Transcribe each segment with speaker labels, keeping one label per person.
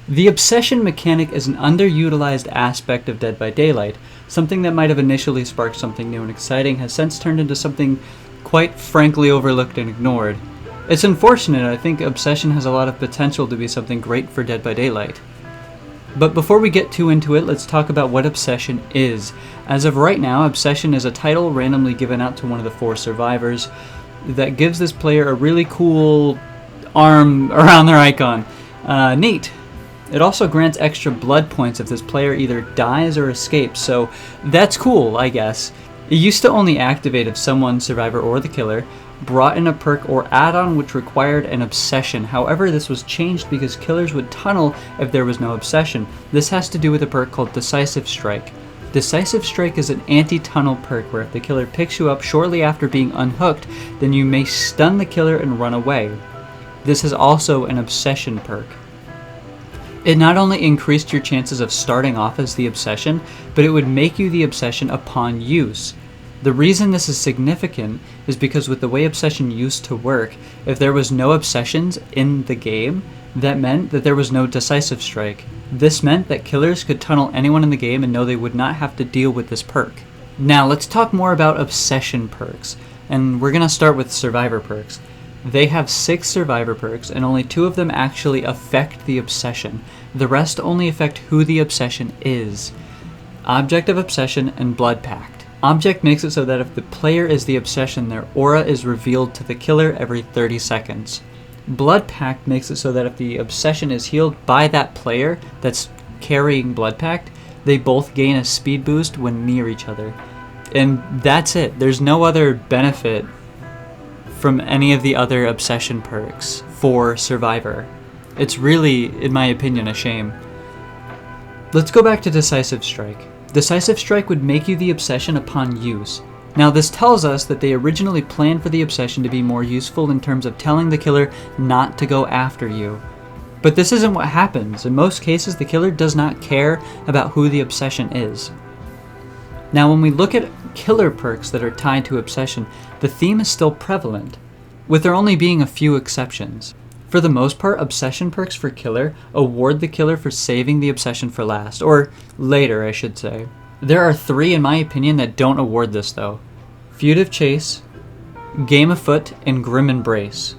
Speaker 1: The obsession mechanic is an underutilized aspect of Dead by Daylight. Something that might have initially sparked something new and exciting has since turned into something quite frankly overlooked and ignored. It's unfortunate. I think obsession has a lot of potential to be something great for Dead by Daylight. But before we get too into it, let's talk about what obsession is. As of right now, obsession is a title randomly given out to one of the 4 survivors that gives this player a really cool arm around their icon. Neat. It also grants extra blood points if this player either dies or escapes, so that's cool, I guess. It used to only activate if someone, survivor or the killer, brought in a perk or add-on which required an obsession. However, this was changed because killers would tunnel if there was no obsession. This has to do with a perk called Decisive Strike. Decisive Strike is an anti-tunnel perk where if the killer picks you up shortly after being unhooked, then you may stun the killer and run away. This is also an obsession perk. It not only increased your chances of starting off as the obsession, but it would make you the obsession upon use. The reason this is significant is because with the way obsession used to work, if there was no obsessions in the game, that meant that there was no decisive strike. This meant that killers could tunnel anyone in the game and know they would not have to deal with this perk. Now let's talk more about obsession perks, and we're going to start with survivor perks. They have 6 survivor perks, and only 2 of them actually affect the obsession. The rest only affect who the obsession is. Object of Obsession and Blood Pact. Object makes it so that if the player is the obsession, their aura is revealed to the killer every 30 seconds. Blood Pact makes it so that if the obsession is healed by that player that's carrying Blood Pact, they both gain a speed boost when near each other. And that's it. There's no other benefit from any of the other obsession perks for survivor. It's really, in my opinion, a shame. Let's go back to Decisive Strike. Decisive Strike would make you the obsession upon use. Now this tells us that they originally planned for the obsession to be more useful in terms of telling the killer not to go after you. But this isn't what happens. In most cases, the killer does not care about who the obsession is. Now when we look at killer perks that are tied to obsession, the theme is still prevalent, with there only being a few exceptions. For the most part, obsession perks for killer award the killer for saving the obsession for last, or later I should say. There are 3 in my opinion that don't award this though. Furtive Chase, Game Afoot, and Grim Embrace.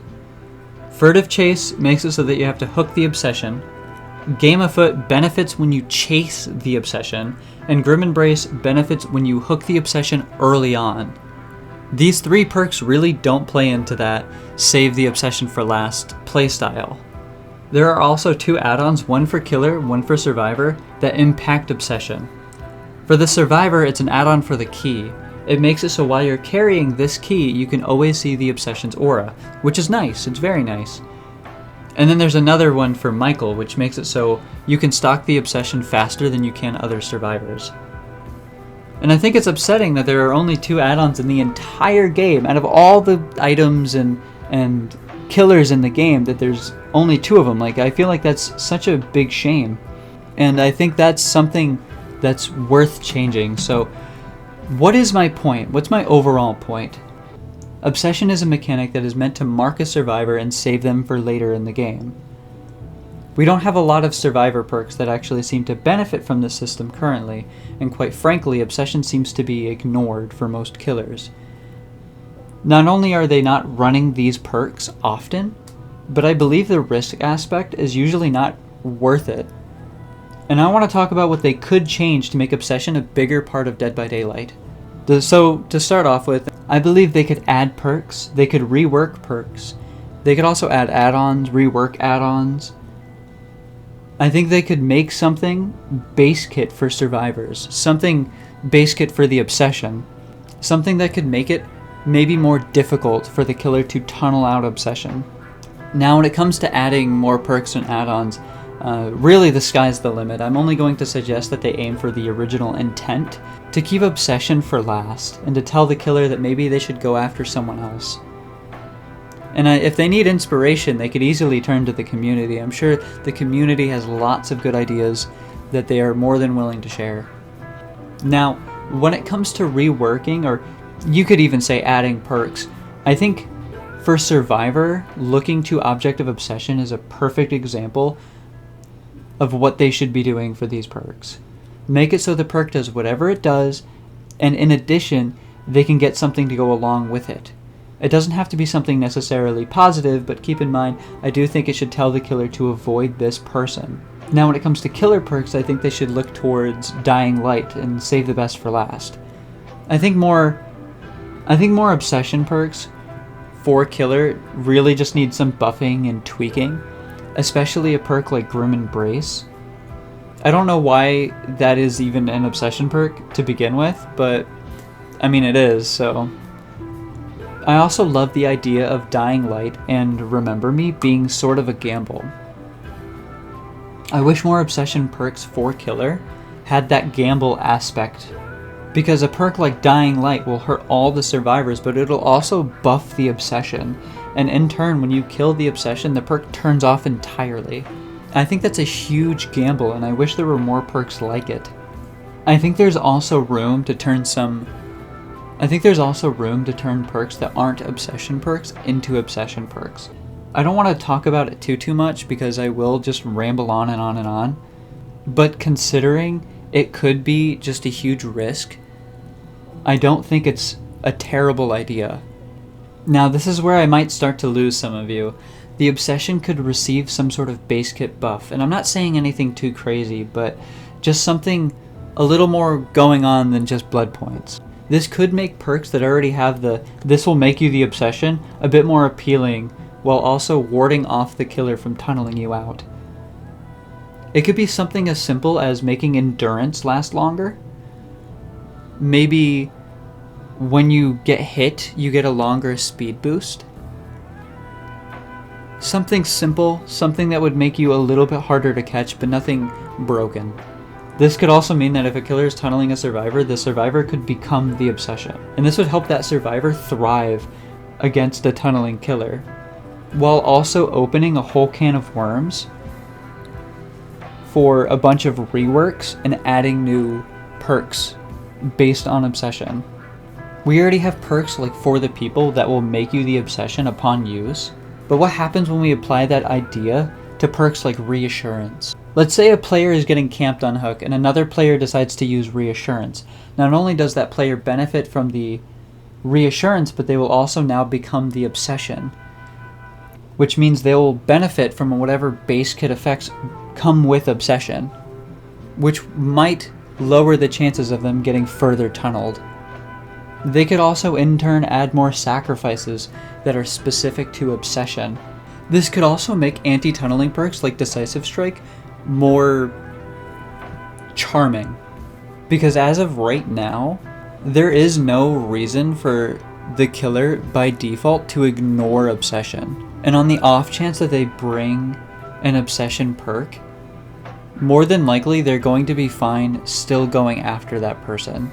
Speaker 1: Furtive Chase makes it so that you have to hook the obsession. Game Afoot benefits when you chase the obsession, and Grim Embrace benefits when you hook the obsession early on. These 3 perks really don't play into that save the obsession for last playstyle. There are also 2 add-ons, one for killer, one for survivor, that impact obsession. For the survivor, it's an add-on for the key. It makes it so while you're carrying this key, you can always see the obsession's aura, which is nice, it's very nice. And then there's another one for Michael, which makes it so you can stalk the obsession faster than you can other survivors. And I think it's upsetting that there are only 2 add-ons in the entire game, out of all the items and killers in the game, that there's only 2 of them. Like, I feel like that's such a big shame. And I think that's something that's worth changing. So, what is my point? What's my overall point? Obsession is a mechanic that is meant to mark a survivor and save them for later in the game. We don't have a lot of survivor perks that actually seem to benefit from this system currently, and quite frankly, obsession seems to be ignored for most killers. Not only are they not running these perks often, but I believe the risk aspect is usually not worth it. And I want to talk about what they could change to make obsession a bigger part of Dead by Daylight. So, to start off with, I believe they could add perks, they could rework perks, they could also add add-ons, rework add-ons. I think they could make something base kit for survivors, something base kit for the obsession, something that could make it maybe more difficult for the killer to tunnel out obsession. Now when it comes to adding more perks and add-ons, really the sky's the limit. I'm only going to suggest that they aim for the original intent, to keep obsession for last, and to tell the killer that maybe they should go after someone else. And if they need inspiration, they could easily turn to the community. I'm sure the community has lots of good ideas that they are more than willing to share. Now, when it comes to reworking, or you could even say adding perks, I think for Survivor, looking to Object of Obsession is a perfect example of what they should be doing for these perks. Make it so the perk does whatever it does, and in addition, they can get something to go along with it. It doesn't have to be something necessarily positive, but keep in mind, I do think it should tell the killer to avoid this person. Now when it comes to killer perks, I think they should look towards Dying Light and save the best for last. I think more obsession perks for killer really just need some buffing and tweaking, especially a perk like Grim Embrace. I don't know why that is even an obsession perk to begin with, but I mean it is, so. I also love the idea of Dying Light and Remember Me being sort of a gamble. I wish more obsession perks for killer had that gamble aspect, because a perk like Dying Light will hurt all the survivors, but it'll also buff the obsession, and in turn when you kill the obsession, the perk turns off entirely. I think that's a huge gamble, and I wish there were more perks like it. I think there's also room to turn perks that aren't obsession perks into obsession perks. I don't want to talk about it too much because I will just ramble on and on and on, but considering it could be just a huge risk, I don't think it's a terrible idea. Now this is where I might start to lose some of you. The obsession could receive some sort of base kit buff, and I'm not saying anything too crazy, but just something a little more going on than just blood points. This could make perks that already have this will make you the obsession a bit more appealing, while also warding off the killer from tunneling you out. It could be something as simple as making endurance last longer. Maybe when you get hit, you get a longer speed boost. Something simple, something that would make you a little bit harder to catch, but nothing broken. This could also mean that if a killer is tunneling a survivor, the survivor could become the obsession. And this would help that survivor thrive against a tunneling killer, while also opening a whole can of worms for a bunch of reworks and adding new perks based on obsession. We already have perks like For the People that will make you the obsession upon use, but what happens when we apply that idea to perks like Reassurance? Let's say a player is getting camped on Hook and another player decides to use Reassurance. Not only does that player benefit from the Reassurance, but they will also now become the obsession, which means they will benefit from whatever base kit effects come with obsession, which might lower the chances of them getting further tunneled. They could also in turn add more sacrifices that are specific to obsession. This could also make anti-tunneling perks like Decisive Strike more charming, because as of right now, there is no reason for the killer by default to ignore obsession. And on the off chance that they bring an obsession perk, more than likely they're going to be fine still going after that person.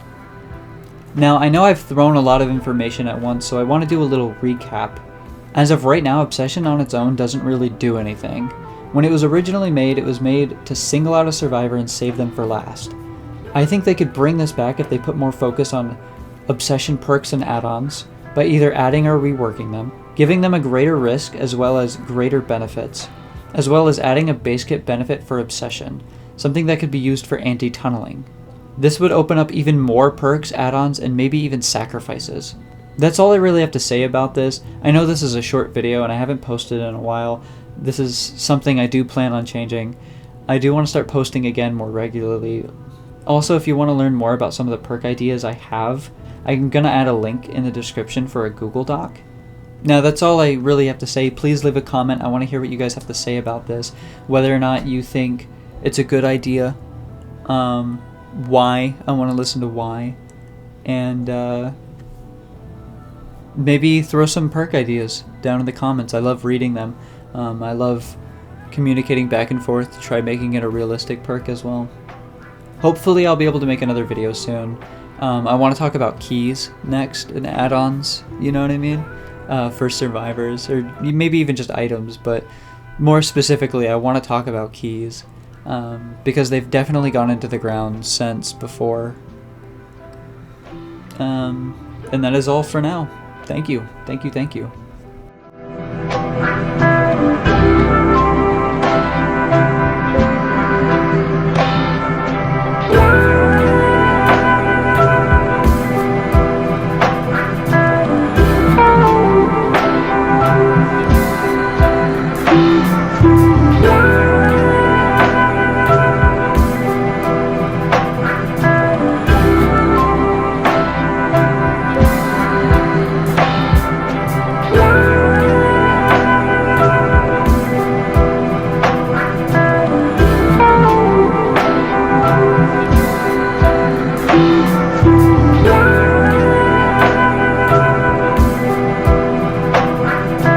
Speaker 1: Now, I know I've thrown a lot of information at once, so I want to do a little recap. As of right now, obsession on its own doesn't really do anything. When it was originally made, it was made to single out a survivor and save them for last. I think they could bring this back if they put more focus on obsession perks and add-ons, by either adding or reworking them, giving them a greater risk as well as greater benefits, as well as adding a base kit benefit for obsession, something that could be used for anti-tunneling. This would open up even more perks, add-ons, and maybe even sacrifices. That's all I really have to say about this. I know this is a short video and I haven't posted in a while. This is something I do plan on changing. I do want to start posting again more regularly. Also, if you want to learn more about some of the perk ideas I have, I'm going to add a link in the description for a Google Doc. Now that's all I really have to say. Please leave a comment. I want to hear what you guys have to say about this. Whether or not you think it's a good idea. Why. I want to listen to why. And maybe throw some perk ideas down in the comments. I love reading them. I love communicating back and forth to try making it a realistic perk as well. Hopefully I'll be able to make another video soon. I want to talk about keys next and add-ons, you know what I mean? For survivors, or maybe even just items, but more specifically I want to talk about keys, because they've definitely gone into the ground since before. And that is all for now. Thank you.